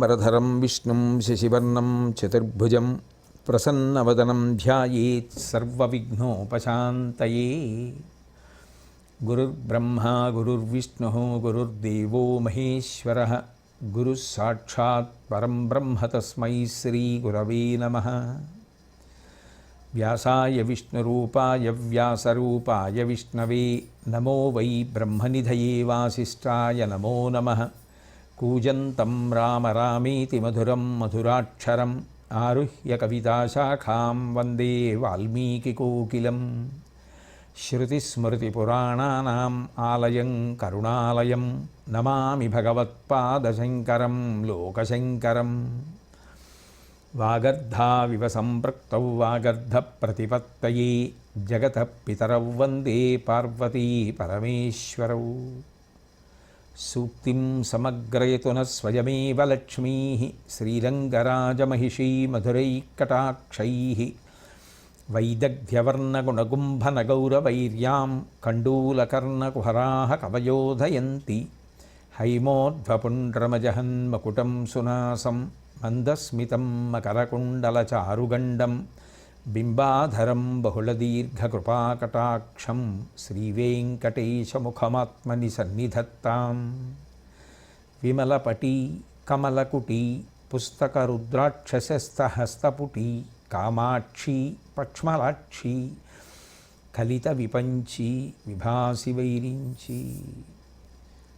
శుక్లాంబరధరం విష్ణుం శశివర్ణం చతుర్భుజం ప్రసన్నవదనం ధ్యాయేత్ సర్వవిఘ్నోపశాంతయే. గురుర్బ్రహ్మా గురుర్విష్ణుః గురుర్దేవో మహేశ్వరః గురుః సాక్షాత్ పరం బ్రహ్మ తస్మై శ్రీగురవే నమః. వ్యాసాయ విష్ణురూపాయ వ్యాసరూపాయ విష్ణవే నమో వై బ్రహ్మనిధయే వాసిష్ఠాయ నమో నమః. కూజంతం రామ రామేతి మధురం మధురాక్షరం ఆరుహ్య కవితాశాఖాం వందే వాల్మీకికోకిలం. శృతిస్మృతిపురాణానాం ఆలయం కరుణాలయం నమామి భగవత్పాదశంకరం లోకశంకరం. వాగర్ధావివ సంపృక్తౌ వాగర్ధప్రతిపత్తయే జగతః పితరౌ వందే పార్వతీ పరమేశ్వరౌ. సూక్తిం సమగ్రయతు న స్వయమేవ లక్ష్మీః శ్రీరంగరాజమహిషీ మధురైఃకటాక్షైః. వైదగ్ధ్యవర్ణగుణగుంభనగౌరవైర్యాం కండూలకర్ణకుహరాः కవయోధయంతి. హైమోర్ధ్వపుండ్రమజహన్మకుటం సునాసం మందస్మితం మకరకుండలచారుగండం బింబాధరం బహుళదీర్ఘకృపాకటాక్షం శ్రీవేంకటేశముఖమాత్మని సన్నిధత్తాం. విమలపటీ కమలకుటీ పుస్తకరుద్రాక్షసస్తహస్తపుటీ కామాక్షీ పక్ష్మలాక్షీ కలిత విపంచీ విభాసి వైరించి.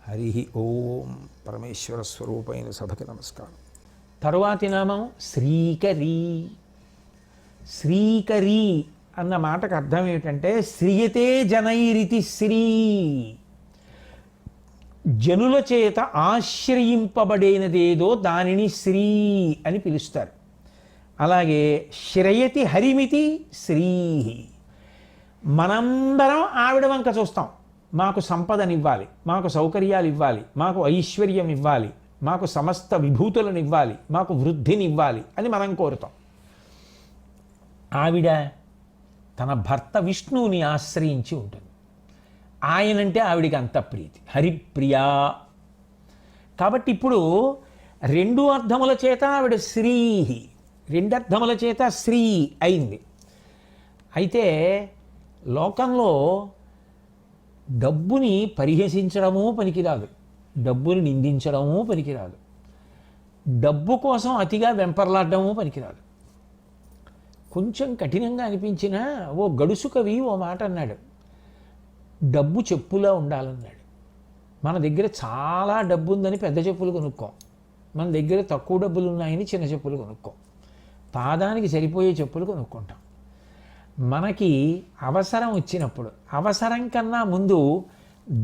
హరి ఓం. పరమేశ్వర స్వరూపైన సభకి నమస్కారం. తరువాతి నామం శ్రీకరీ. శ్రీకరీ అన్న మాటకు అర్థం ఏమిటంటే శ్రీయతే జనైరితి. శ్రీ జనుల చేత ఆశ్రయింపబడేనదేదో దానిని శ్రీ అని పిలుస్తారు. అలాగే శ్రయతి హరిమితి శ్రీ. మనందరం ఆవిడ వంక చూస్తాం. మాకు సంపదనివ్వాలి, మాకు సౌకర్యాలు ఇవ్వాలి, మాకు ఐశ్వర్యం ఇవ్వాలి, మాకు సమస్త విభూతులను ఇవ్వాలి, మాకు వృద్ధినివ్వాలి అని మనం కోరుతాం. ఆవిడ తన భర్త విష్ణువుని ఆశ్రయించి ఉంటుంది. ఆయనంటే ఆవిడికి అంత ప్రీతి, హరిప్రియా. కాబట్టి ఇప్పుడు రెండు అర్థముల చేత ఆవిడ శ్రీ, రెండర్థముల చేత శ్రీ అయింది. అయితే లోకంలో డబ్బుని పరిహసించడమూ పనికిరాదు, డబ్బుని నిందించడమూ పనికిరాదు, డబ్బు కోసం అతిగా వెంపర్లాడడమూ పనికిరాదు. కొంచెం కఠినంగా అనిపించినా ఓ గడుసు కవి ఓ మాట అన్నాడు, డబ్బు చెప్పులా ఉండాలన్నాడు. మన దగ్గర చాలా డబ్బు ఉందని పెద్ద చెప్పులు కొనుక్కోం, మన దగ్గర తక్కువ డబ్బులు ఉన్నాయని చిన్న చెప్పులు కొనుక్కోం, పాదానికి సరిపోయే చెప్పులు కొనుక్కుంటాం. మనకి అవసరం వచ్చినప్పుడు, అవసరం కన్నా ముందు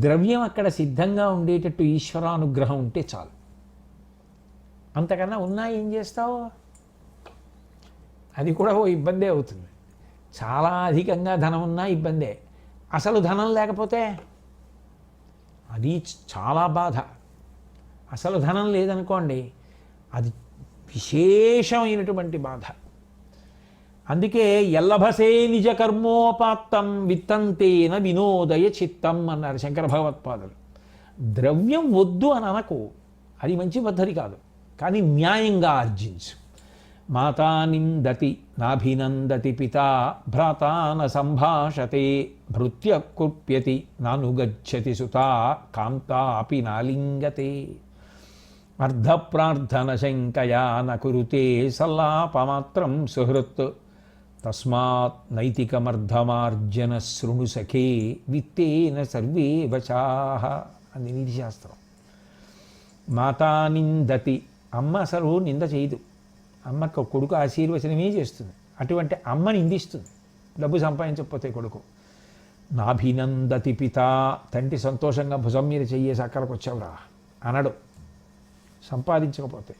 ద్రవ్యం అక్కడ సిద్ధంగా ఉండేటట్టు ఈశ్వరానుగ్రహం ఉంటే చాలు. అంతకన్నా ఉన్నా ఏం చేస్తావు? అది కూడా ఓ ఇబ్బందే అవుతుంది. చాలా అధికంగా ధనం ఉన్నా ఇబ్బందే, అసలు ధనం లేకపోతే అది చాలా బాధ. అసలు ధనం లేదనుకోండి, అది విశేషమైనటువంటి బాధ. అందుకే ఎల్లభసే నిజ కర్మోపాత్తం విత్తంతేన వినోదయ చిత్తం అన్నారు శంకర భగవత్పాదులు. ద్రవ్యం వద్దు అని అనకు, అది మంచి పద్ధతి కాదు, కానీ న్యాయంగా ఆర్జించు. మాతా నిందతి నాభినందతి పితా భ్రాతా న సంభాషతే భృత్య కుప్యతి నానుగచ్చతి సుతా కాంతాపి నాలింగతే. అర్ధప్రార్థన శంకయా న కురుతే సల్లాపమాత్రం సుహృత్ తస్మాత్ నైతికమర్ధమార్జన శృణు సఖే విత్తేన సర్వే వచాః అని నీతిశాస్త్రం. మాతా నిందతి, అమ్మ అసలు నింద చేయదు, అమ్మకు కొడుకు ఆశీర్వచనమే చేస్తుంది. అటువంటి అమ్మ నిందిస్తుంది డబ్బు సంపాదించకపోతే కొడుకు. నాభినందతి పితా, తండ్రి సంతోషంగా భుజం మీద చెయ్యేసి అక్కడికి వచ్చావురా అనడు సంపాదించకపోతే.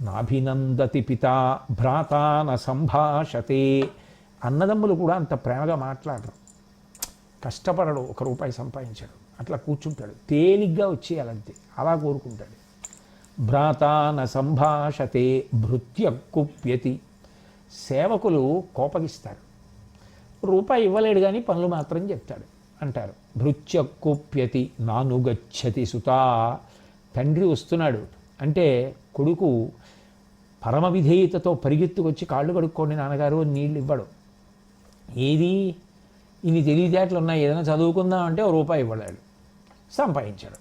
నాభినందతి పితా భ్రాతా న సంభాషతే, అన్నదమ్ములు కూడా అంత ప్రేమగా మాట్లాడరు, కష్టపడడు, ఒక రూపాయి సంపాదించాడు, అట్లా కూర్చుంటాడు, తేలిగ్గా వచ్చేయాలంతే, అలా కోరుకుంటాడు. భ్రాతా న సంభాషతే భృత్య కుప్యతి, సేవకులు కోపగిస్తారు, రూపాయి ఇవ్వలేడు కానీ పనులు మాత్రం చెప్తాడు అంటారు. భృత్య కుప్యతి నానుగచ్చతి సుతా, తండ్రి వస్తున్నాడు అంటే కొడుకు పరమ విధేయతతో పరిగెత్తుకొచ్చి కాళ్ళు కడుక్కోండి నాన్నగారు నీళ్ళు ఇవ్వడు. ఏది ఇన్ని తెలివితేటలు ఉన్నాయి, ఏదైనా చదువుకుందాం అంటే ఓ రూపాయి ఇవ్వలేడు, సంపాదించాడు.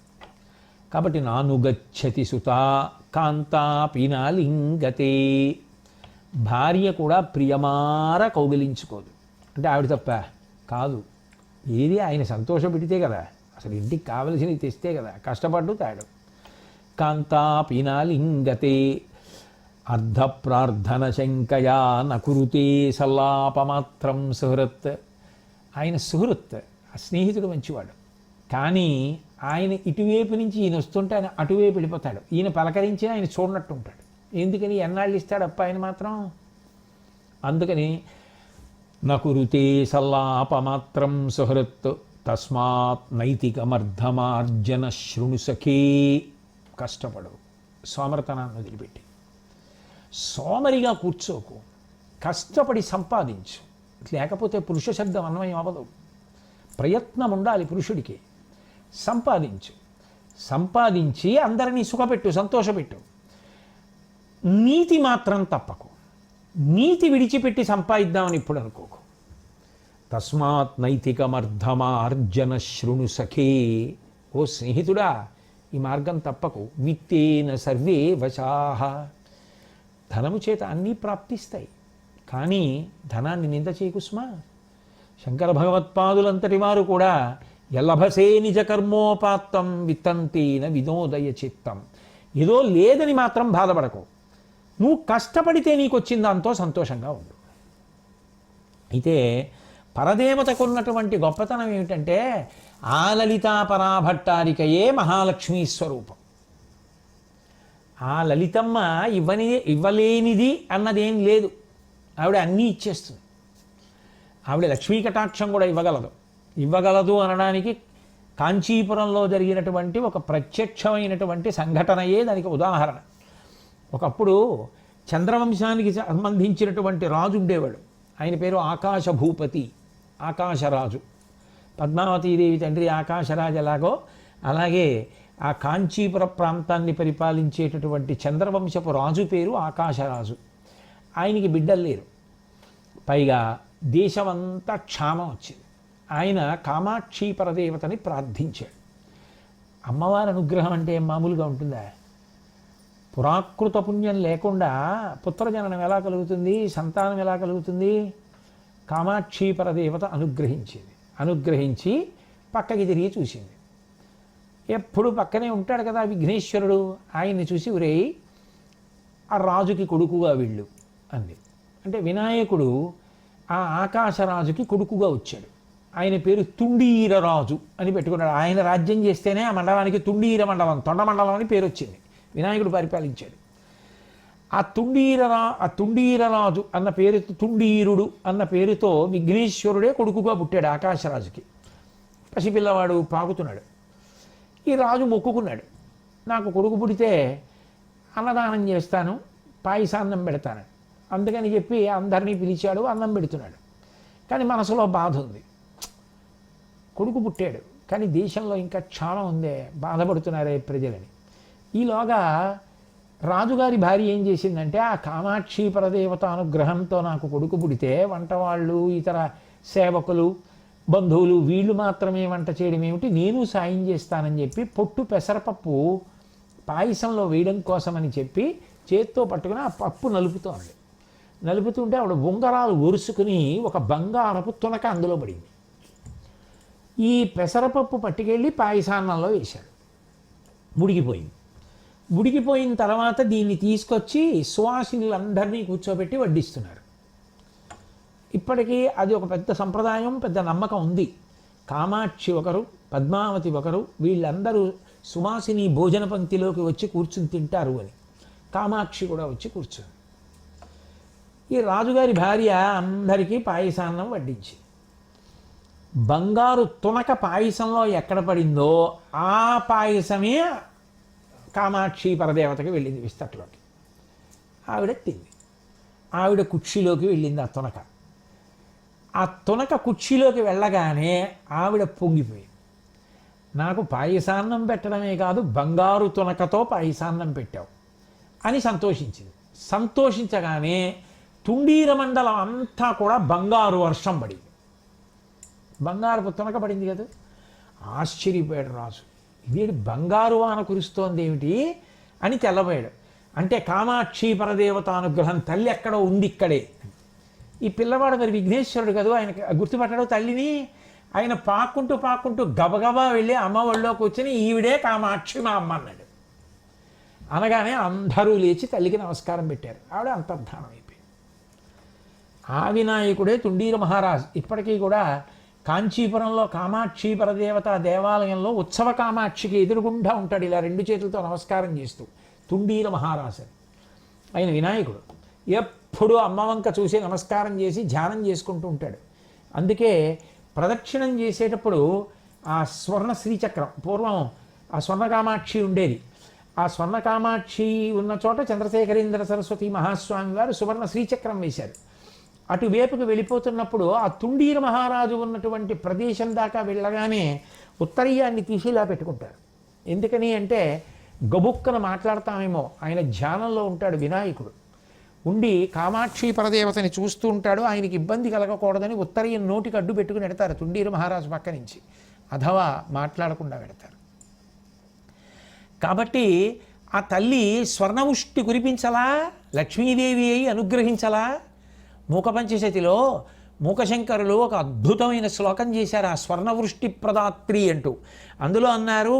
కాబట్టి నానుగచ్చతి సుత కాంతా పీనాలింగతే, భార్య కూడా ప్రియమార కౌగిలించుకోదు. అంటే ఆవిడ తప్ప కాదు, ఏది ఆయన సంతోషపెడితే కదా, అసలు ఇంటికి కావలసినవి తెస్తే కదా, కష్టపడ్డు తాడు. కాంతా పీనాలింగతే అర్ధప్రార్థన శంకయా నకురుతే సల్లాపమాత్రం సుహృత్. ఆయన సుహృత్, ఆ స్నేహితుడు మంచివాడు, కానీ ఆయన ఇటువైపు నుంచి ఈయన వస్తుంటే ఆయన అటువైపు వెళ్ళిపోతాడు. ఈయన పలకరించి ఆయన చూడనట్టు ఉంటాడు. ఎందుకని ఎన్నాళ్ళు ఇస్తాడు అప్ప ఆయన మాత్రం. అందుకని నకురుతే సల్లాపమాత్రం సుహృత్ తస్మాత్ నైతికమర్ధమార్జన శృణు సఖీ. కష్టపడు, సోమరతనాన్ని వదిలిపెట్టి సోమరిగా కూర్చోకు, కష్టపడి సంపాదించు. లేకపోతే పురుష శబ్దం అన్వయం అవ్వదు. ప్రయత్నం ఉండాలి పురుషుడికి. సంపాదించు, సంపాదించి అందరినీ సుఖపెట్టు, సంతోషపెట్టు. నీతి మాత్రం తప్పకు. నీతి విడిచిపెట్టి సంపాదిద్దామని ఇప్పుడు అనుకోకు. తస్మాత్ నైతికమర్ధమార్జన శృణు సఖే. ఓ స్నేహితుడా, ఈ మార్గం తప్పకు. విత్తేన సర్వే వశాహ. ధనము చేత అన్నీ ప్రాప్తిస్తాయి, కానీ ధనాన్ని నింద చేయకుస్మా. శంకర భగవత్పాదులంతటి వారు కూడా ఎల్లభసే నిజ కర్మోపాత్తం విత్తంతేన వినోదయ చిత్తం. ఏదో లేదని మాత్రం బాధపడకు. నువ్వు కష్టపడితే నీకు వచ్చిన దాంతో సంతోషంగా ఉండు. అయితే పరదేవతకు ఉన్నటువంటి గొప్పతనం ఏమిటంటే ఆ లలితా పరాభట్టారికయే మహాలక్ష్మీ స్వరూపం. ఆ లలితమ్మ ఇవ్వలేనిది అన్నదేం లేదు. ఆవిడ అన్నీ ఇచ్చేస్తుంది. ఆవిడ లక్ష్మీ కటాక్షం కూడా ఇవ్వగలదు అనడానికి కాంచీపురంలో జరిగినటువంటి ఒక ప్రత్యక్షమైనటువంటి సంఘటనయే దానికి ఉదాహరణ. ఒకప్పుడు చంద్రవంశానికి సంబంధించినటువంటి రాజు ఉండేవాడు. ఆయన పేరు ఆకాశ భూపతి, ఆకాశరాజు. పద్మావతీదేవి తండ్రి ఆకాశరాజు ఎలాగో అలాగే ఆ కాంచీపుర ప్రాంతాన్ని పరిపాలించేటటువంటి చంద్రవంశపు రాజు పేరు ఆకాశరాజు. ఆయనకి బిడ్డలు లేరు. పైగా దేశమంతా క్షామం వచ్చింది. ఆయన కామాక్షి పరదేవతని ప్రార్థించాడు. అమ్మవారి అనుగ్రహం అంటే మామూలుగా ఉంటుందా? పురాకృత పుణ్యం లేకుండా పుత్రజననం ఎలా కలుగుతుంది, సంతానం ఎలా కలుగుతుంది? కామాక్షి పరదేవత అనుగ్రహించి పక్కకి తిరిగి చూసింది. ఎప్పుడు పక్కనే ఉంటాడు కదా విఘ్నేశ్వరుడు. ఆయన్ని చూసి ఒరేయ్ ఆ రాజుకి కొడుకుగా వెళ్ళు అంది. అంటే వినాయకుడు ఆ ఆకాశరాజుకి కొడుకుగా వచ్చాడు. ఆయన పేరు తుండీరరాజు అని పెట్టుకున్నాడు. ఆయన రాజ్యం చేస్తేనే ఆ మండలానికి తుండీర మండలం, తొండ మండలం అని పేరు వచ్చింది. వినాయకుడు పరిపాలించాడు. ఆ తుండీరరాజు అన్న పేరుతో, తుండీరుడు అన్న పేరుతో విఘ్నేశ్వరుడే కొడుకుగా పుట్టాడు ఆకాశరాజుకి. పసిపిల్లవాడు పాకుతున్నాడు. ఈ రాజు మొక్కుకున్నాడు, నాకు కొడుకు పుడితే అన్నదానం చేస్తాను, పాయసాన్నం పెడతాను. అందుకని చెప్పి అందరినీ పిలిచాడు, అన్నం పెడుతున్నాడు. కానీ మనసులో బాధ ఉంది. కొడుకు పుట్టాడు, కానీ దేశంలో ఇంకా క్షామం ఉందే, బాధపడుతున్నారే ప్రజలని. ఈలోగా రాజుగారి భార్య ఏం చేసిందంటే, ఆ కామాక్షి పరదేవత అనుగ్రహంతో నాకు కొడుకు పుడితే వంటవాళ్ళు, ఇతర సేవకులు, బంధువులు వీళ్ళు మాత్రమే వంట చేయడం ఏమిటి, నేను సాయం చేస్తానని చెప్పి పొట్టు పెసరపప్పు పాయసంలో వేయడం కోసమని చెప్పి చేత్తో పట్టుకుని ఆ పప్పు నలుపుతుంటే ఆవిడ ఉంగరాలు ఒరుసుకుని ఒక బంగారపు తునక అందులో పడింది. ఈ పెసరపప్పు పట్టుకెళ్ళి పాయసాన్నంలో వేశాడు. ఉడికిపోయిన తర్వాత దీన్ని తీసుకొచ్చి సువాసినులందరినీ కూర్చోబెట్టి వడ్డిస్తున్నారు. ఇప్పటికీ అది ఒక పెద్ద సంప్రదాయం, పెద్ద నమ్మకం ఉంది. కామాక్షి ఒకరు, పద్మావతి ఒకరు, వీళ్ళందరూ సువాసిని భోజన పంక్తిలోకి వచ్చి కూర్చుని తింటారు అని. కామాక్షి కూడా వచ్చి కూర్చుంది. ఈ రాజుగారి భార్య అందరికీ పాయసాన్నం వడ్డించి, బంగారు తునక పాయసంలో ఎక్కడ పడిందో ఆ పాయసమే కామాక్షి పరదేవతకి వెళ్ళింది విస్తట్లోకి. ఆవిడ తింది. ఆవిడ కుక్షిలోకి వెళ్ళింది ఆ తునక. ఆ తునక కుక్షిలోకి వెళ్ళగానే ఆవిడ పొంగిపోయింది. నాకు పాయసాన్నం పెట్టడమే కాదు బంగారు తునకతో పాయసాన్నం పెట్టావు అని సంతోషించింది. సంతోషించగానే తుండీర మండలం అంతా కూడా బంగారు వర్షం పడింది. బంగారు తునక పడింది కదా. ఆశ్చర్యపోయాడు రాజు. ఇదేంటి బంగారు వాన కురుస్తోంది ఏమిటి అని తెల్లబోయాడు. అంటే కామాక్షి పరదేవత అనుగ్రహం తల్లి ఎక్కడో ఉంది ఇక్కడే. ఈ పిల్లవాడు మరి విఘ్నేశ్వరుడు కదా, ఆయన గుర్తుపట్టడు తల్లిని. ఆయన పాక్కుంటూ గబగబా వెళ్ళి అమ్మ ఒళ్ళో కూర్చొని ఈవిడే కామాక్షి మా అమ్మ అన్నాడు. అనగానే అందరూ లేచి తల్లికి నమస్కారం పెట్టారు. ఆవిడ అంతర్ధానం అయిపోయింది. ఆ వినాయకుడే తుండీర మహారాజ్. ఇప్పటికీ కూడా కాంచీపురంలో కామాక్షి పరదేవత దేవాలయంలో ఉత్సవ కామాక్షికి ఎదురుగుండా ఉంటాడు, ఇలా రెండు చేతులతో నమస్కారం చేస్తూ. తుండీర మహారాజు ఆయన వినాయకుడు. ఎప్పుడూ అమ్మవంక చూసి నమస్కారం చేసి ధ్యానం చేసుకుంటూ ఉంటాడు. అందుకే ప్రదక్షిణం చేసేటప్పుడు ఆ స్వర్ణ శ్రీచక్రం, పూర్వం ఆ స్వర్ణకామాక్షి ఉండేది. ఆ స్వర్ణకామాక్షి ఉన్న చోట చంద్రశేఖరేంద్ర సరస్వతి మహాస్వామి వారు సువర్ణ శ్రీచక్రం వేశారు. అటువైపుకు వెళ్ళిపోతున్నప్పుడు ఆ తుండీర మహారాజు ఉన్నటువంటి ప్రదేశం దాకా వెళ్ళగానే ఉత్తరీయాన్ని తీసి ఇలా పెట్టుకుంటారు. ఎందుకని అంటే గబుక్కన మాట్లాడతామేమో, ఆయన ధ్యానంలో ఉంటాడు వినాయకుడు. ఉండి కామాక్షి పరదేవతని చూస్తూ ఉంటాడు. ఆయనకి ఇబ్బంది కలగకూడదని ఉత్తరీయం నోటికి అడ్డు పెట్టుకుని పెడతారు తుండీర మహారాజు పక్క నుంచి. అథవా మాట్లాడకుండా పెడతారు. కాబట్టి ఆ తల్లి స్వర్ణముష్టి కురిపించలా, లక్ష్మీదేవి అయి అనుగ్రహించలా. మూకపంచశతిలో మూకశంకరులు ఒక అద్భుతమైన శ్లోకం చేశారు, ఆ స్వర్ణవృష్టి ప్రదాత్రి అంటూ. అందులో అన్నారు,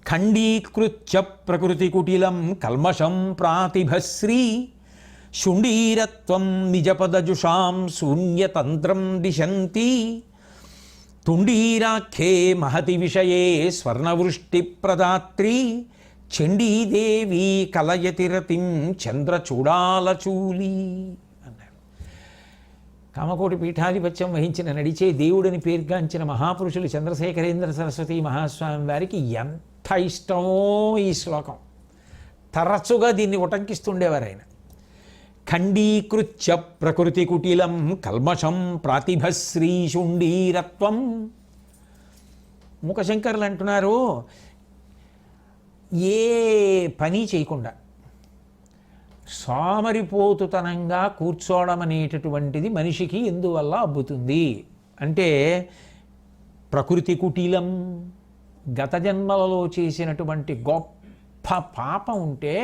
ఖండీకృత్య ప్రకృతి కుటిలం కల్మషం ప్రాతిభశ్రీ శుండీరత్వం నిజపదజుషాం శూన్యతంత్రం దిశంతి తుండీరాఖ్యే మహతి విషయే స్వర్ణవృష్టి ప్రదాత్రి చండీదేవి కలయతిరతిం చంద్రచూడాలచూలి అన్నారు. కామకోటి పీఠాధిపత్యం వహించిన నడిచే దేవుడిని పేర్గాంచిన మహాపురుషులు చంద్రశేఖరేంద్ర సరస్వతి మహాస్వామి వారికి ఎంత ఇష్టమో ఈ శ్లోకం. తరచుగా దీన్ని ఉటంకిస్తుండేవారు ఆయన. ఖండీకృత్య ప్రకృతి కుటిలం కల్మషం ప్రాతిభశ్రీ శుండీరత్వం. మూకశంకరులు అంటున్నారు, ఏ పని చేయకుండా సోమరిపోతుతనంగా కూర్చోవడం అనేటటువంటిది మనిషికి ఎందువల్ల అబ్బుతుంది అంటే, ప్రకృతి కుటిలం, గత జన్మలలో చేసినటువంటి గొప్ప పాపం ఉంటే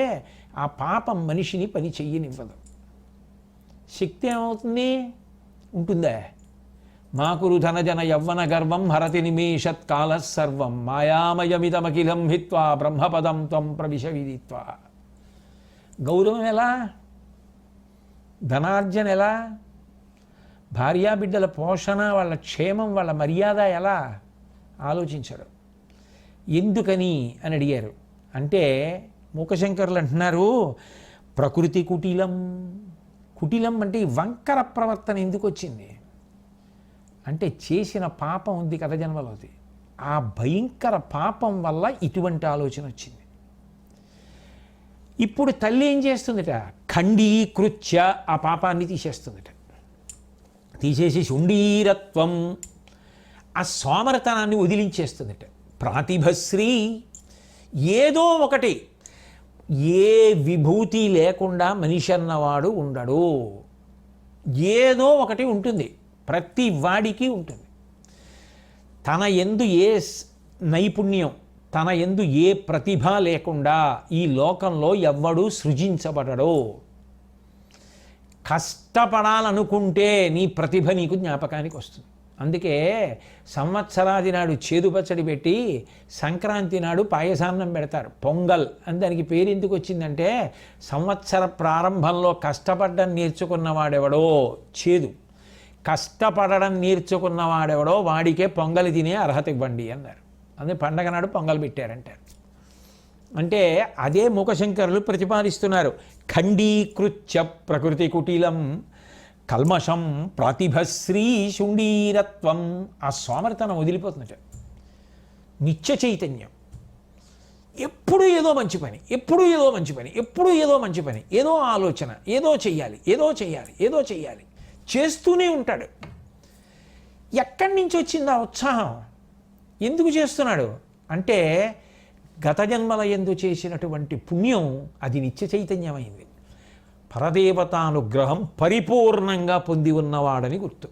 ఆ పాపం మనిషిని పని చెయ్యనివ్వదు. శక్తి ఏమవుతుంది? ఉంటుందా? మాకురు ధనజన యవ్వన గర్వం హరతి నిమేషత్కాల సర్వం మాయామయమిదమఖిలం హిత్వా బ్రహ్మపదం త్వం ప్రవిశ విదిత్వా. గౌరవం ఎలా? ధనార్జన ఎలా? భార్యాబిడ్డల పోషణ, వాళ్ళ క్షేమం, వాళ్ళ మర్యాద ఎలా? ఆలోచించడు. ఎందుకని అని అడిగారు. అంటే మూకశంకరులు అంటున్నారు, ప్రకృతి కుటిలం. కుటిలం అంటే ఈ వంకర ప్రవర్తన ఎందుకు వచ్చింది అంటే, చేసిన పాపం ఉంది కథ జన్మలోది. ఆ భయంకర పాపం వల్ల ఇటువంటి ఆలోచన వచ్చింది. ఇప్పుడు తల్లి ఏం చేస్తుందట? ఖండీకృత్య, ఆ పాపాన్ని తీసేస్తుందట. తీసేసి శుండీరత్వం, ఆ సోమరతనాన్ని వదిలించేస్తుందట. ప్రాతిభశ్రీ, ఏదో ఒకటి, ఏ విభూతి లేకుండా మనిషి అన్నవాడు ఉండడు. ఏదో ఒకటి ఉంటుంది, ప్రతి వాడికి ఉంటుంది. తన యందు ఏ నైపుణ్యం, తన యందు ఏ ప్రతిభ లేకుండా ఈ లోకంలో ఎవ్వడూ సృజించబడడు. కష్టపడాలనుకుంటే నీ ప్రతిభ నీకు జ్ఞాపకానికి వస్తుంది. అందుకే సంవత్సరాది నాడు చేదు పచ్చడి పెట్టి సంక్రాంతి నాడు పాయసాన్నం పెడతారు, పొంగల్ అని దానికి పేరు ఎందుకు వచ్చిందంటే, సంవత్సర ప్రారంభంలో కష్టపడడం నేర్చుకున్నవాడెవడో, చేదు కష్టపడడం నేర్చుకున్నవాడెవడో వాడికే పొంగలి తినే అర్హత ఇవ్వండి అన్నారు. అందుకే పండగ నాడు పొంగల్ పెట్టారంటారు. అంటే అదే మూకశంకరులు ప్రతిపాదిస్తున్నారు. ఖండీకృత్య ప్రకృతి కుటిలం కల్మషం ప్రాతిభశ్రీ శుండీరత్వం. ఆ సోమరితనం వదిలిపోతుందట. నిత్య చైతన్యం, ఎప్పుడూ ఏదో మంచి పని, ఎప్పుడూ ఏదో మంచి పని, ఎప్పుడూ ఏదో మంచి పని, ఏదో ఆలోచన, ఏదో చెయ్యాలి, ఏదో చెయ్యాలి, ఏదో చెయ్యాలి, చేస్తూనే ఉంటాడు. ఎక్కడి నుంచి వచ్చింది ఆ ఉత్సాహం? ఎందుకు చేస్తున్నాడు? అంటే గత జన్మల యందు చేసినటువంటి పుణ్యం అది నిత్య చైతన్యమైంది. పరదేవతానుగ్రహం పరిపూర్ణంగా పొంది ఉన్నవాడని గుర్తు.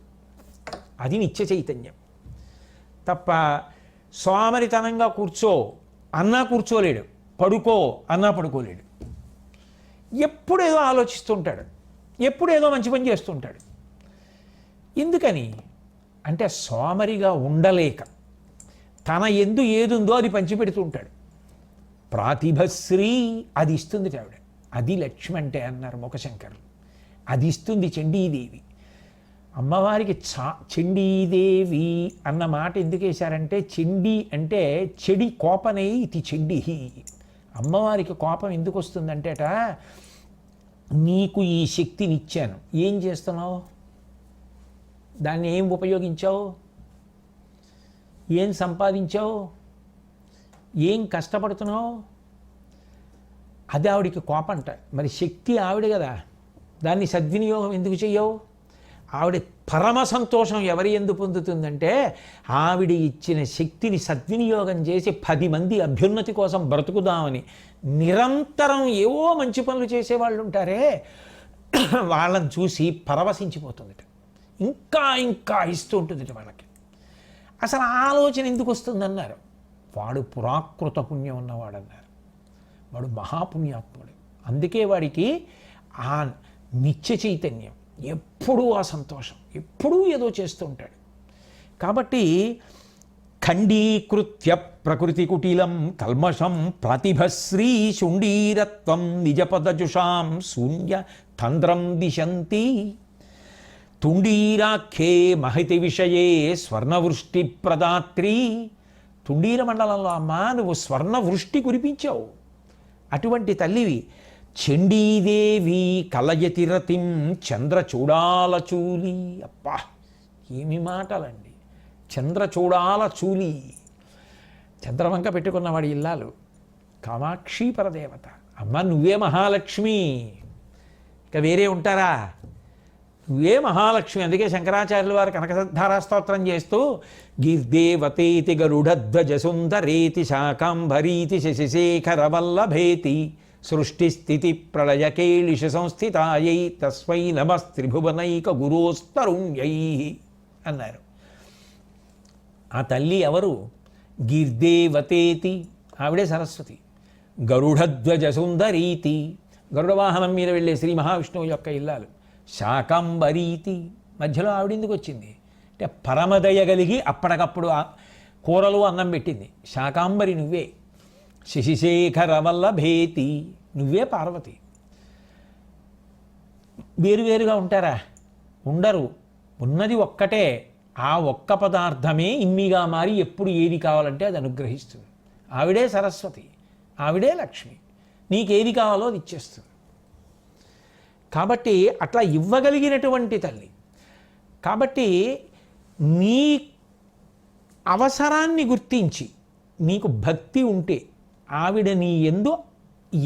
అది నిత్య చైతన్యం తప్ప సోమరితనంగా కూర్చో అన్నా కూర్చోలేడు, పడుకో అన్నా పడుకోలేడు. ఎప్పుడేదో ఆలోచిస్తుంటాడు, ఎప్పుడేదో మంచి పని చేస్తుంటాడు. ఎందుకని అంటే సోమరిగా ఉండలేక తన ఎందు ఏదుందో అది పంచిపెడుతుంటాడు. ప్రాతిభశ్రీ అది ఇస్తుంది ఆవిడ. అది లక్ష్మి అంటే అన్నారు ముఖశంకరులు. అది ఇస్తుంది చండీదేవి. అమ్మవారికి చండీదేవి అన్న మాట ఎందుకు వేశారంటే చండీ అంటే చెడి కోపనై ఇది చెండి. అమ్మవారికి కోపం ఎందుకు వస్తుందంటేట, నీకు ఈ శక్తిని ఇచ్చాను, ఏం చేస్తున్నావు, దాన్ని ఏం ఉపయోగించావు, ఏం సంపాదించావు, ఏం కష్టపడుతున్నావు, అది ఆవిడికి కోపంట. మరి శక్తి ఆవిడ కదా, దాన్ని సద్వినియోగం ఎందుకు చెయ్యవు? ఆవిడ పరమ సంతోషం ఎవరి ఎందు పొందుతుందంటే ఆవిడ ఇచ్చిన శక్తిని సద్వినియోగం చేసి 10 మంది అభ్యున్నతి కోసం బ్రతుకుదామని నిరంతరం ఏవో మంచి పనులు చేసేవాళ్ళు ఉంటారే, వాళ్ళని చూసి పరవశించిపోతుందిట. ఇంకా ఇంకా ఇస్తూ ఉంటుందిట వాళ్ళకి. అసలు ఆలోచన ఎందుకు వస్తుందన్నారు, వాడు పురాకృత పుణ్యం ఉన్నవాడన్నారు, వాడు మహాపుణ్యాత్ముడు. అందుకే వాడికి ఆ నిత్య చైతన్యం, ఎప్పుడూ ఆ సంతోషం, ఎప్పుడూ ఏదో చేస్తూ ఉంటాడు. కాబట్టి ఖండీకృత్య ప్రకృతి కుటిలం కల్మషం ప్రతిభశ్రీ శుండీరత్వం నిజపదజుషాం శూన్య తంద్రం దిశంతి తుండీరాఖ్యే మహితి విషయే స్వర్ణవృష్టి ప్రదాత్రి. తుండీర మండలంలో అమ్మా నువ్వు స్వర్ణవృష్టి కురిపించావు, అటువంటి తల్లివి. చండీదేవి కలయతిరతిం చంద్రచూడాల చూలి. అబ్బా ఏమి మాటలండి, చంద్రచూడాల చూలి. చంద్రవంక పెట్టుకున్నవాడి ఇల్లాలు కామాక్షి పరదేవత. అమ్మ నువ్వే మహాలక్ష్మి, ఇక వేరే ఉంటారా? నువ్వే మహాలక్ష్మి. అందుకే శంకరాచార్యుల వారు కనకధారా స్తోత్రం చేస్తూ గిర్దేవతేతి గరుడధ్వజ సుందరేతి శాకాంభరీతి శశిశేఖరవల్లభేతి సృష్టిస్థితి ప్రళయకేళిష సంస్థితాయై తస్మై నమస్త్రిభువనైక గురోస్తరుణ్యై అన్నారు. ఆ తల్లి ఎవరు? గిర్దేవతేతి, ఆవిడే సరస్వతి. గరుడధ్వజ సుందరీతి, గరుడ వాహనం మీద వెళ్ళే శ్రీ మహావిష్ణువు యొక్క ఇల్లాలు. శాకాంబరీతి, మధ్యలో ఆవిడెందుకు వచ్చింది అంటే పరమదయ కలిగి అప్పటికప్పుడు కూరలు అన్నం పెట్టింది. శాకాంబరి నువ్వే. శశిశేఖర వల్లభేతి, నువ్వే పార్వతి. వేరువేరుగా ఉంటారా? ఉండరు. ఉన్నది ఒక్కటే. ఆ ఒక్క పదార్థమే ఇమ్మిగా మారి ఎప్పుడు ఏది కావాలంటే అది అనుగ్రహిస్తుంది. ఆవిడే సరస్వతి, ఆవిడే లక్ష్మి. నీకేది కావాలో అది ఇచ్చేస్తుంది. కాబట్టి అట్లా ఇవ్వగలిగినటువంటి తల్లి. కాబట్టి నీ అవసరాన్ని గుర్తించి నీకు భక్తి ఉంటే ఆవిడ నీ యందు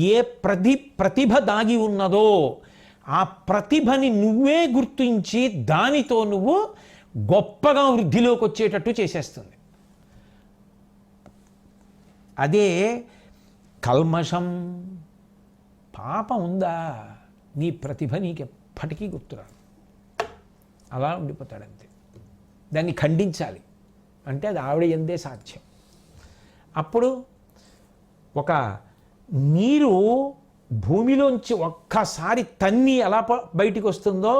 ఏ ప్రతిభ దాగి ఉన్నదో ఆ ప్రతిభని నువ్వే గుర్తించి దానితో నువ్వు గొప్పగా వృద్ధిలోకి వచ్చేటట్టు చేసేస్తుంది. అదే కల్మషం. పాపం ఉందా, నీ ప్రతిభ నీకు ఎప్పటికీ గుర్తురాదు, అలా ఉండిపోతాడంతే. దాన్ని ఖండించాలి అంటే అది ఆవిడ ఎందే సాధ్యం. అప్పుడు ఒక నీరు భూమిలోంచి ఒక్కసారి తన్ని ఎలా బయటికి వస్తుందో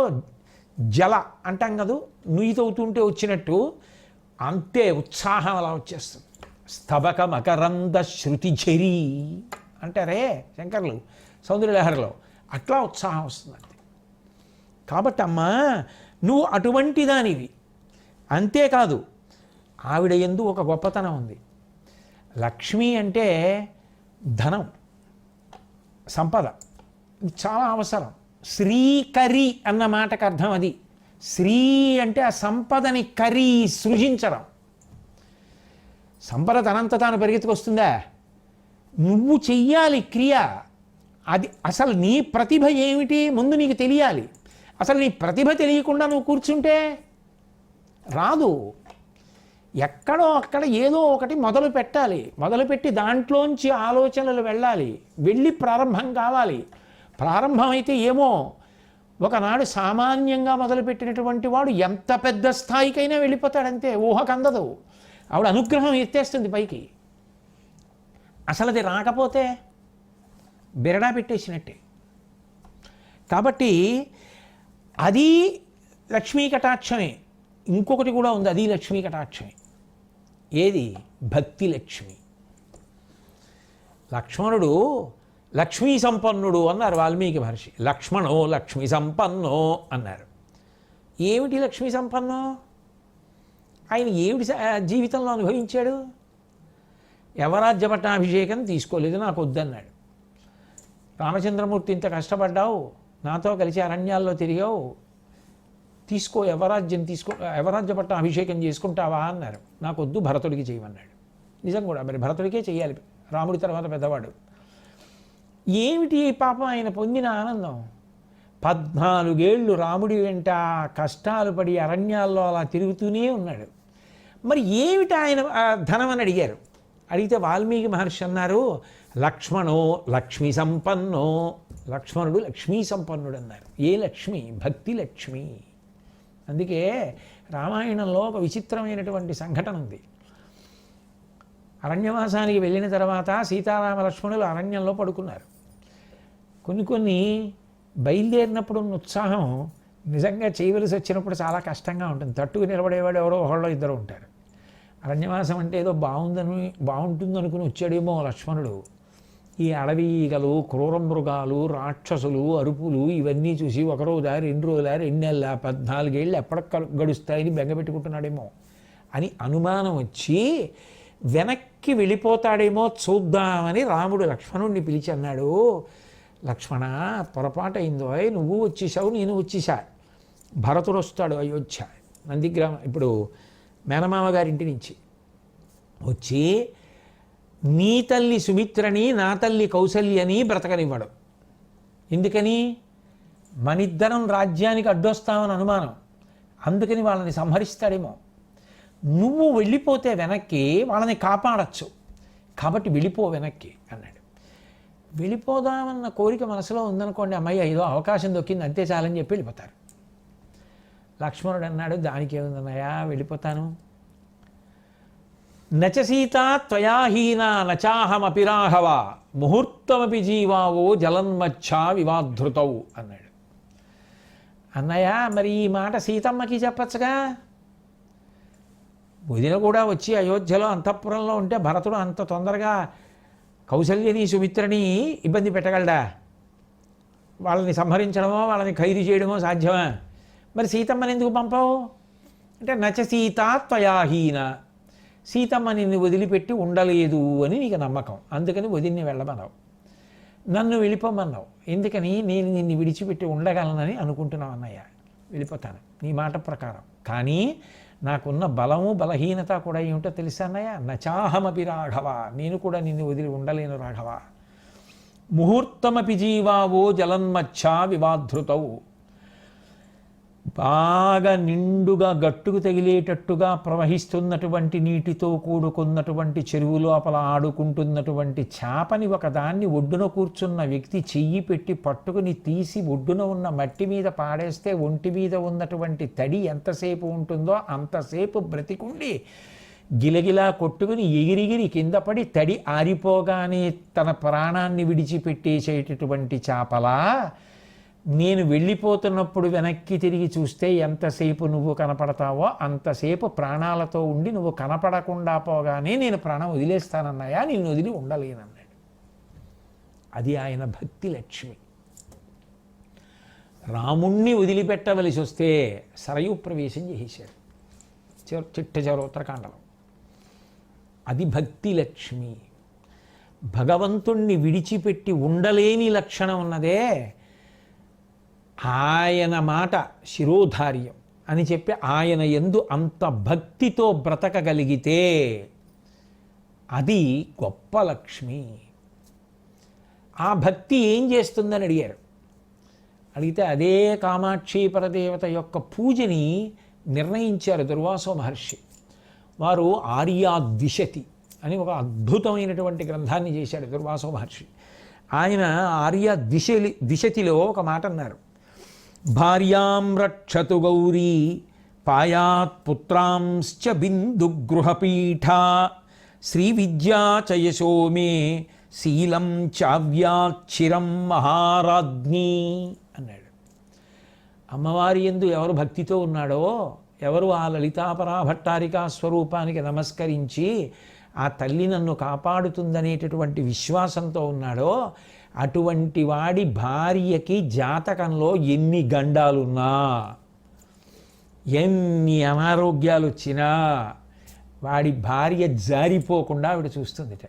జల అంటాం కదా, నుయ్యి తవ్వుతుంటే వచ్చినట్టు అంతే ఉత్సాహం అలా వచ్చేస్తుంది. స్తబక మకరంద శృతి ఝరీ అంటారే శంకర్లు సౌందర్యలహరిలో, అట్లా ఉత్సాహం వస్తుందండి. కాబట్టి అమ్మా నువ్వు అటువంటి దానివి. అంతేకాదు ఆవిడ యందు ఒక గొప్పతనం ఉంది. లక్ష్మి అంటే ధనం, సంపద, ఇది చాలా అవసరం. శ్రీకరి అన్న మాటకు అర్థం అది. శ్రీ అంటే ఆ సంపదని కరి సృజించడం. సంపద తనంత తాను పరిగెత్తుకొస్తుందా? నువ్వు చెయ్యాలి క్రియ. అది అసలు నీ ప్రతిభ ఏమిటి ముందు నీకు తెలియాలి. అసలు నీ ప్రతిభ తెలియకుండా నువ్వు కూర్చుంటే రాదు. ఎక్కడో అక్కడ ఏదో ఒకటి మొదలు పెట్టాలి, మొదలుపెట్టి దాంట్లోంచి ఆలోచనలు వెళ్ళాలి, వెళ్ళి ప్రారంభం కావాలి. ప్రారంభమైతే ఏమో ఒకనాడు సామాన్యంగా మొదలుపెట్టినటువంటి వాడు ఎంత పెద్ద స్థాయికైనా వెళ్ళిపోతాడంతే, ఊహకందదు. ఆవిడ అనుగ్రహం ఎత్తేస్తుంది పైకి. అసలు అది రాకపోతే బిరడా పెట్టేసినట్టే. కాబట్టి అది లక్ష్మీ కటాక్షమే. ఇంకొకటి కూడా ఉంది, అది లక్ష్మీ కటాక్షమే. ఏది? భక్తి లక్ష్మి. లక్ష్మణుడు లక్ష్మీ సంపన్నుడు అన్నారు వాల్మీకి మహర్షి. లక్ష్మణో లక్ష్మీ సంపన్నో అన్నారు. ఏమిటి లక్ష్మీ సంపన్నో? ఆయన ఏమిటి జీవితంలో అనుభవించాడు? యవరాజ్య పట్టాభిషేకం తీసుకోలేదు, నాకు వద్దన్నాడు. రామచంద్రమూర్తి ఇంత కష్టపడ్డావు, నాతో కలిసి అరణ్యాల్లో తిరిగావు, తీసుకో యవరాజ్యం తీసుకో, యవరాజ్య పట్ట అభిషేకం చేసుకుంటావా అన్నారు. నాకు వద్దు, భరతుడికి చేయమన్నాడు. నిజం కూడా, మరి భరతుడికే చేయాలి, రాముడి తర్వాత పెద్దవాడు. ఏమిటి పాపం ఆయన పొందిన ఆనందం? 14 ఏళ్ళు రాముడి వెంట కష్టాలు పడి అరణ్యాల్లో అలా తిరుగుతూనే ఉన్నాడు. మరి ఏమిటి ఆయన ధనం అని అడిగారు. అడిగితే వాల్మీకి మహర్షి అన్నారు, లక్ష్మణో లక్ష్మీ సంపన్నో. లక్ష్మణుడు లక్ష్మీ సంపన్నుడు అన్నారు. ఏ లక్ష్మి? భక్తి లక్ష్మి. అందుకే రామాయణంలో ఒక విచిత్రమైనటువంటి సంఘటన ఉంది. అరణ్యవాసానికి వెళ్ళిన తర్వాత సీతారామ లక్ష్మణులు అరణ్యంలో పడుకున్నారు. కొన్ని బయలుదేరినప్పుడు ఉన్న ఉత్సాహం నిజంగా చేయవలసి వచ్చినప్పుడు చాలా కష్టంగా ఉంటుంది. తట్టుకు నిలబడేవాడు ఎవరో ఒకళ్ళో ఇద్దరు ఉంటారు. అరణ్యవాసం అంటే ఏదో బాగుంటుందనుకుని వచ్చాడేమో లక్ష్మణుడు. ఈ అడవి ఈగలు, క్రూర మృగాలు, రాక్షసులు, అరుపులు ఇవన్నీ చూసి 1 రోజా 2 రోజులా 2 నెలల 14 ఏళ్ళు ఎప్పటికి గడుస్తాయని బెంగపెట్టుకుంటున్నాడేమో అని అనుమానం వచ్చి వెనక్కి వెళ్ళిపోతాడేమో చూద్దామని రాముడు లక్ష్మణుడిని పిలిచి అన్నాడు, లక్ష్మణ పొరపాటు అయిందో, నువ్వు వచ్చేసావు, నేను వచ్చేసా. భరతుడు వస్తాడు అయోధ్య నందిగ్రామం, ఇప్పుడు మేనమామ గారింటి నుంచి వచ్చి నీ తల్లి సుమిత్రని నా తల్లి కౌసల్యని బ్రతకనివ్వడు. ఎందుకని? మనిద్దరం రాజ్యానికి అడ్డొస్తామని అనుమానం, అందుకని వాళ్ళని సంహరిస్తాడేమో. నువ్వు వెళ్ళిపోతే వెనక్కి వాళ్ళని కాపాడచ్చు, కాబట్టి వెళ్ళిపో వెనక్కి అన్నాడు. వెళ్ళిపోదామన్న కోరిక మనసులో ఉందనుకోండి, అమ్మాయి ఏదో అవకాశం దొక్కింది అంతే చాలని చెప్పి వెళ్ళిపోతారు. లక్ష్మణుడు అన్నాడు, దానికి ఏముందన్నయ్యా, వెళ్ళిపోతాను. నచ సీతా త్వయాహీనా నచాహమపి రాఘవ ముహూర్తమపి జీవావో జలన్మచ్చా వివాధృతౌ అన్నాడు. అన్నయ్య మరి ఈ మాట సీతమ్మకి చెప్పచ్చుగా. వదిన కూడా వచ్చి అయోధ్యలో అంతఃపురంలో ఉంటే భరతుడు అంత తొందరగా కౌసల్యని సుమిత్రని ఇబ్బంది పెట్టగలడా? వాళ్ళని సంహరించడమో వాళ్ళని ఖైదు చేయడమో సాధ్యమా? మరి సీతమ్మని ఎందుకు పంపవు అంటే, నచ సీతా త్వయాహీన, సీతమ్మ నిన్ను వదిలిపెట్టి ఉండలేదు అని నీకు నమ్మకం, అందుకని వదిలిని వెళ్ళమన్నావు. నన్ను వెళ్ళిపోమన్నావు, ఎందుకని నేను నిన్ను విడిచిపెట్టి ఉండగలనని అనుకుంటున్నావు. అన్నయ్య వెళ్ళిపోతాను నీ మాట ప్రకారం, కానీ నాకున్న బలము బలహీనత కూడా ఏమిటో తెలుసా అన్నయ్య? నచాహమపి రాఘవ, నేను కూడా నిన్ను వదిలి ఉండలేను రాఘవ. ముహూర్తమపి జీవావో జలన్మచ్చా వివాధృతౌ, బాగా నిండుగా గట్టుకు తగిలేటట్టుగా ప్రవహిస్తున్నటువంటి నీటితో కూడుకున్నటువంటి చెరువు లోపల ఆడుకుంటున్నటువంటి చేపని ఒకదాన్ని ఒడ్డున కూర్చున్న వ్యక్తి చెయ్యి పెట్టి పట్టుకుని తీసి ఒడ్డున ఉన్న మట్టి మీద పాడేస్తే ఒంటి మీద ఉన్నటువంటి తడి ఎంతసేపు ఉంటుందో అంతసేపు బ్రతికుండి గిలగిలా కొట్టుకుని ఎగిరిగిరి కింద పడి తడి ఆరిపోగానే తన ప్రాణాన్ని విడిచిపెట్టేసేటటువంటి చేపలా నేను వెళ్ళిపోతున్నప్పుడు వెనక్కి తిరిగి చూస్తే ఎంతసేపు నువ్వు కనపడతావో అంతసేపు ప్రాణాలతో ఉండి నువ్వు కనపడకుండా పోగానే నేను ప్రాణం వదిలేస్తానన్నాయా, నిన్ను వదిలి ఉండలేనన్నాడు. అది ఆయన భక్తి లక్ష్మి. రాముణ్ణి వదిలిపెట్టవలసి వస్తే సరయూ ప్రవేశం చేసేశాడు చిట్ట చివరి ఉత్తరకాండలో. అది భక్తి లక్ష్మి. భగవంతుణ్ణి విడిచిపెట్టి ఉండలేని లక్షణం ఉన్నదే, ఆయన మాట శిరోధార్యం అని చెప్పి ఆయన యందు అంత భక్తితో బ్రతకగలిగితే అది గొప్ప లక్ష్మి. ఆ భక్తి ఏం చేస్తుందని అడిగారు. అడిగితే అదే కామాక్షి పరదేవత యొక్క పూజని నిర్ణయించారు దుర్వాసో మహర్షి. వారు ఆర్యాద్విశతి అని ఒక అద్భుతమైనటువంటి గ్రంథాన్ని చేశాడు దుర్వాసో మహర్షి. ఆయన ద్విశతిలో ఒక మాట అన్నారు, భార్యాం రక్షతు గౌరీ పాయాత్ పుత్రాంశ్చ బిందుగృహపీఠ శ్రీ విద్యా చ యశో మే శీలం చావ్యాక్షిరం మహారాజ్ఞి అన్నాడు. అమ్మవారి యందు ఎవరు భక్తితో ఉన్నాడో, ఎవరు ఆ లలితాపరాభట్టారికా స్వరూపానికి నమస్కరించి ఆ తల్లి నన్ను కాపాడుతుందనేటటువంటి విశ్వాసంతో ఉన్నాడో, అటువంటి వాడి భార్యకి జాతకంలో ఎన్ని గండాలున్నా, ఎన్ని అనారోగ్యాలు వచ్చినా వాడి భార్య జారిపోకుండా ఆవిడ చూస్తుందిట.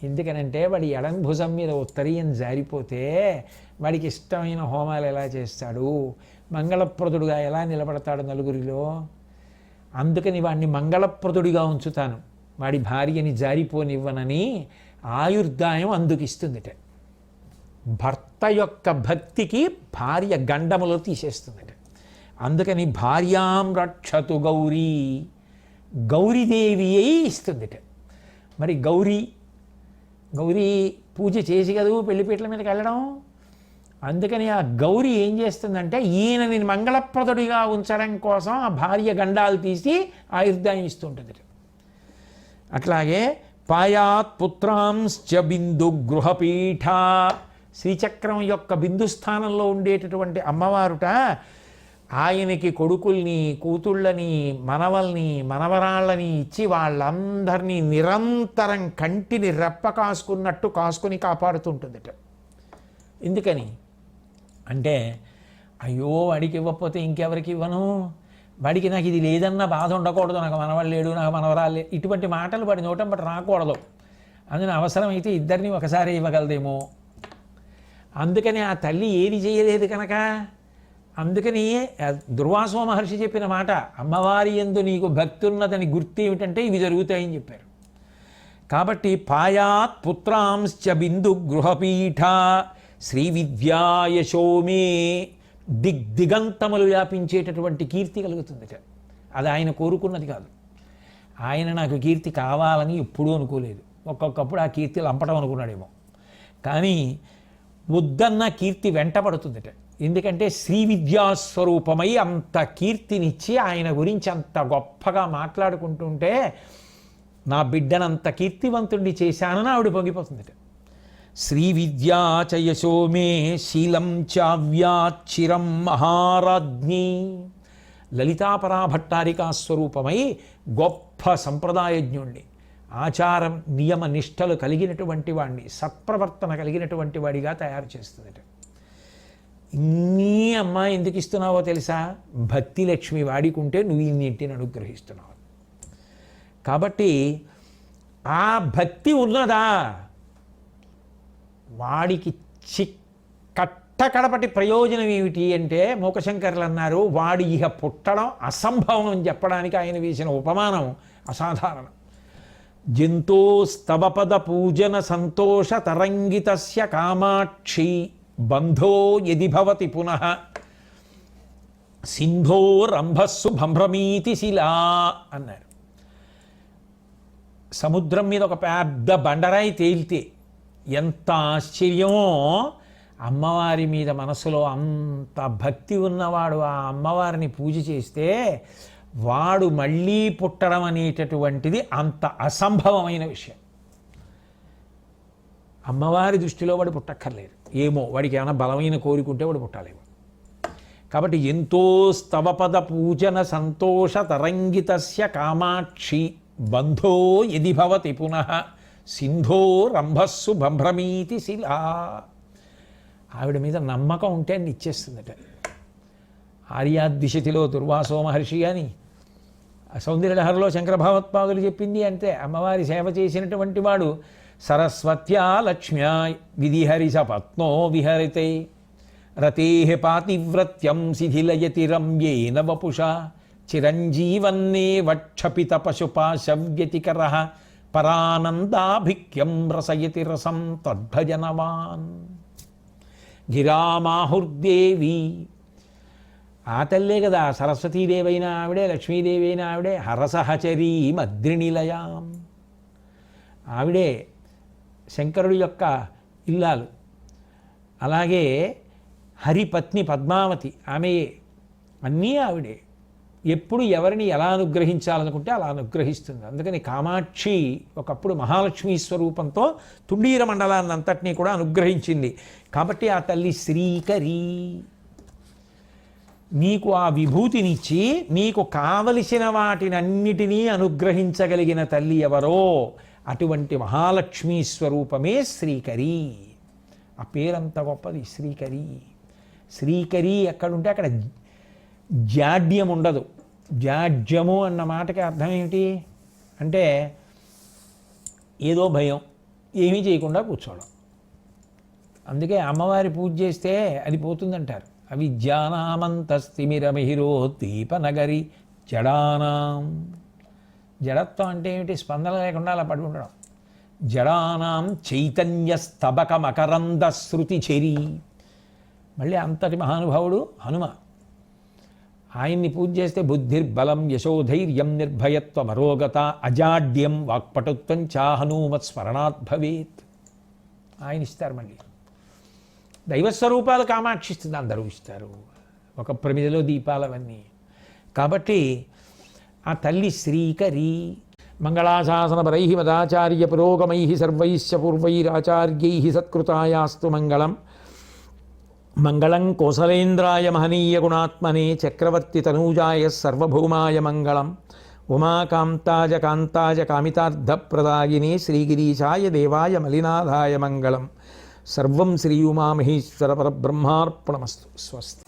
ఎందుకనంటే వాడి ఎడం భుజం మీద ఉత్తరీయం జారిపోతే వాడికి ఇష్టమైన హోమాలు ఎలా చేస్తాడు, మంగళప్రదుడుగా ఎలా నిలబడతాడు నలుగురిలో. అందుకని వాడిని మంగళప్రదుడిగా ఉంచుతాను, వాడి భార్యని జారిపోనివ్వనని ఆయుర్దాయం అందుకిస్తుందిట. భర్త యొక్క భక్తికి భార్య గండములో తీసేస్తుందట. అందుకని భార్యాం రక్షతు గౌరీ, గౌరీదేవి అయి ఇస్తుందిట. మరి గౌరీ పూజ చేసి కదూ పెళ్లిపీటల మీదకి వెళ్ళడం. అందుకని ఆ గౌరీ ఏం చేస్తుందంటే ఈయనని మంగళప్రదుడిగా ఉంచడం కోసం ఆ భార్య గండాలు తీసి ఆయుర్దాయం ఇస్తుంటుంది. అట్లాగే పాయాత్ పుత్రాంశ్చ బిందు గృహపీఠ, శ్రీచక్రం యొక్క బిందు స్థానంలో ఉండేటటువంటి అమ్మవారుట ఆయనకి కొడుకుల్ని, కూతుళ్ళని, మనవల్ని, మనవరాళ్ళని ఇచ్చి వాళ్ళందరినీ నిరంతరం కంటిని రెప్ప కాసుకున్నట్టు కాసుకుని కాపాడుతుంటుందిట. ఎందుకని అంటే, అయ్యో వాడికి ఇవ్వకపోతే ఇంకెవరికి ఇవ్వను, వాడికి నాకు ఇది లేదన్న బాధ ఉండకూడదు, నాకు మనవాళ్ళు లేడు, నాకు మనవరాలు, ఇటువంటి మాటలు వాడి నోటం బట్టి రాకూడదు. అందుకని అవసరమైతే ఇద్దరిని ఒకసారి ఇవ్వగలదేమో. అందుకని ఆ తల్లి ఏది చేయలేదు కనుక, అందుకని దుర్వాసో మహర్షి చెప్పిన మాట, అమ్మవారి యందు నీకు భక్తి ఉన్నదని గుర్తు ఏమిటంటే ఇవి జరుగుతాయని చెప్పారు. కాబట్టి పాయాత్ పుత్రాంశ్చ బిందు గృహపీఠ శ్రీ విద్యా యశో మే, దిగ్దిగంతములు వ్యాపించేటటువంటి కీర్తి కలుగుతుంది. అది ఆయన కోరుకున్నది కాదు. ఆయన నాకు కీర్తి కావాలని ఎప్పుడూ అనుకోలేదు. ఒక్కొక్కప్పుడు ఆ కీర్తి లంపటం అనుకున్నాడేమో, కానీ వద్దన్న కీర్తి వెంటపడుతుందిట. ఎందుకంటే శ్రీ విద్యాస్వరూపమై అంత కీర్తినిచ్చి ఆయన గురించి అంత గొప్పగా మాట్లాడుకుంటుంటే, నా బిడ్డనంత కీర్తివంతుడిని చేశానని ఆవిడ పొంగిపోతుందిట. శ్రీ విద్యా చ యశో మే శీలం చావ్యాచిరం మహారాజ్ఞి, లలితాపరాభట్టారికా స్వరూపమై గొప్ప సంప్రదాయజ్ఞుణ్ణి, ఆచారం నియమ నిష్టలు కలిగినటువంటి వాడిని, సత్ప్రవర్తన కలిగినటువంటి వాడిగా తయారు చేస్తుందట. ఇన్ని అమ్మ ఎందుకు ఇస్తున్నావో తెలుసా, భక్తి లక్ష్మి వాడికుంటే నువ్వు ఇన్నింటిని అనుగ్రహిస్తున్నావు. కాబట్టి ఆ భక్తి ఉన్నదా వాడికి కట్టకడపటి ప్రయోజనం ఏమిటి అంటే, మూకశంకరులు అన్నారు, వాడు ఇహ పుట్టడం అసంభవం అని చెప్పడానికి ఆయన వేసిన ఉపమానం అసాధారణం. జంతోస్తవపద పూజన సంతోష తరంగితస్య కామాక్షి బంధో యది భవతి పునః సింధో రంభస్సు భ్రమీతి శిలా అన్నారు. సముద్రం మీద ఒక పెద్ద బండరాయి తేలితే ఎంత ఆశ్చర్యమో, అమ్మవారి మీద మనసులో అంత భక్తి ఉన్నవాడు ఆ అమ్మవారిని పూజ చేస్తే వాడు మళ్ళీ పుట్టడం అనేటటువంటిది అంత అసంభవమైన విషయం. అమ్మవారి దృష్టిలో వాడు పుట్టక్కర్లేదు, ఏమో వాడికి ఏమైనా బలమైన కోరికుంటే వాడు పుట్టాలేమో. కాబట్టి ఎంతో స్తవపద పూజన సంతోష తరంగితస్య కామాక్షి బంధో యది భవతి పునః సింధో రంభస్సు భ్రమీతి శిలా. ఆవిడ మీద నమ్మకం ఉంటే అన్ని ఇచ్చేస్తుందట. ఆర్యాద్విశతిలో దుర్వాసో మహర్షి అని, సౌందర్యలహరిలో శంకర భగవత్పాదులు చెప్పింది అంతే. అమ్మవారి సేవ చేసినటువంటి వాడు సరస్వత్యా లక్ష్మ్యా విధిహరి సపత్నో విహరితే రతే పాతివ్రత్యం శిథిలయతి రమ్యేన వపుషా చిరంజీవన్నే వక్షపిత పశుపాశవ్యతికర పరానందాభిక్యం రసయతి రసం తద్భజనవాన్. గిరామాహుర్దేవి, ఆ తల్లే కదా సరస్వతీదేవైనా ఆవిడే, లక్ష్మీదేవి అయినా ఆవిడే. హరసహచరీ మద్రినిలయాం, ఆవిడే శంకరుడి యొక్క ఇల్లాలు. అలాగే హరిపత్ని పద్మావతి, ఆమెయే, అన్నీ ఆవిడే. ఎప్పుడు ఎవరిని ఎలా అనుగ్రహించాలనుకుంటే అలా అనుగ్రహిస్తుంది. అందుకని కామాక్షి ఒకప్పుడు మహాలక్ష్మీ స్వరూపంతో తుండీర మండలాన్ని అంతటినీ కూడా అనుగ్రహించింది. కాబట్టి ఆ తల్లి శ్రీకరి. నీకు ఆ విభూతినిచ్చి నీకు కావలసిన వాటినన్నిటినీ అనుగ్రహించగలిగిన తల్లి ఎవరో అటువంటి మహాలక్ష్మీ స్వరూపమే శ్రీకరి. ఆ పేరంత గొప్పది శ్రీకరి. శ్రీకరి ఎక్కడుంటే అక్కడ జాడ్యం ఉండదు. జాడ్యము అన్న మాటకి అర్థం ఏమిటి అంటే ఏదో భయం, ఏమీ చేయకుండా కూర్చోవడం. అందుకే అమ్మవారి పూజ చేస్తే అది పోతుందంటారు. అవిద్యానామంతస్తిమిరమిహిరోద్దీపనగరి జడానాం. జడత్వం అంటే ఏమిటి? స్పందన లేకుండా అలా పడి ఉండడం. జడానాం చైతన్య స్తబక మకరంద శృతి చెరి. మళ్ళీ అంతటి మహానుభావుడు హనుమ. ఆయన్ని పూజ చేస్తే బుద్ధిర్బలం యశోధైర్యం నిర్భయత్వం అరోగత అజాడ్యం వాక్పటుత్వం చాహనూమత్ స్మరణాత్ భవేత్. ఆయన ఇస్తారు. మళ్ళీ దైవస్వరూపాలు కామాక్షిస్తుంది, అందరూ ఇస్తారు. ఒక ప్రమిదలో దీపాలవన్నీ. కాబట్టి ఆ తల్లి శ్రీకరి. మంగళాశాసనపరై మదాచార్య పురోగమై సర్వైశ్చ పూర్వైరాచార్యై సత్కృతాయాస్తు మంగళం. మంగళం కోసలేంద్రాయ మహనీయ గుణాత్మనే చక్రవర్తి తనూజాయ సర్వభౌమాయ మంగళం. ఉమాకాంతాయ కాంతాయ కామితార్థప్రదాయినే శ్రీగిరీశాయ దేవాయ మలినాథాయ మంగళం. సర్వం శ్రీ ఉమామహేశ్వర పరబ్రహ్మార్పణమస్తు. స్వస్తి.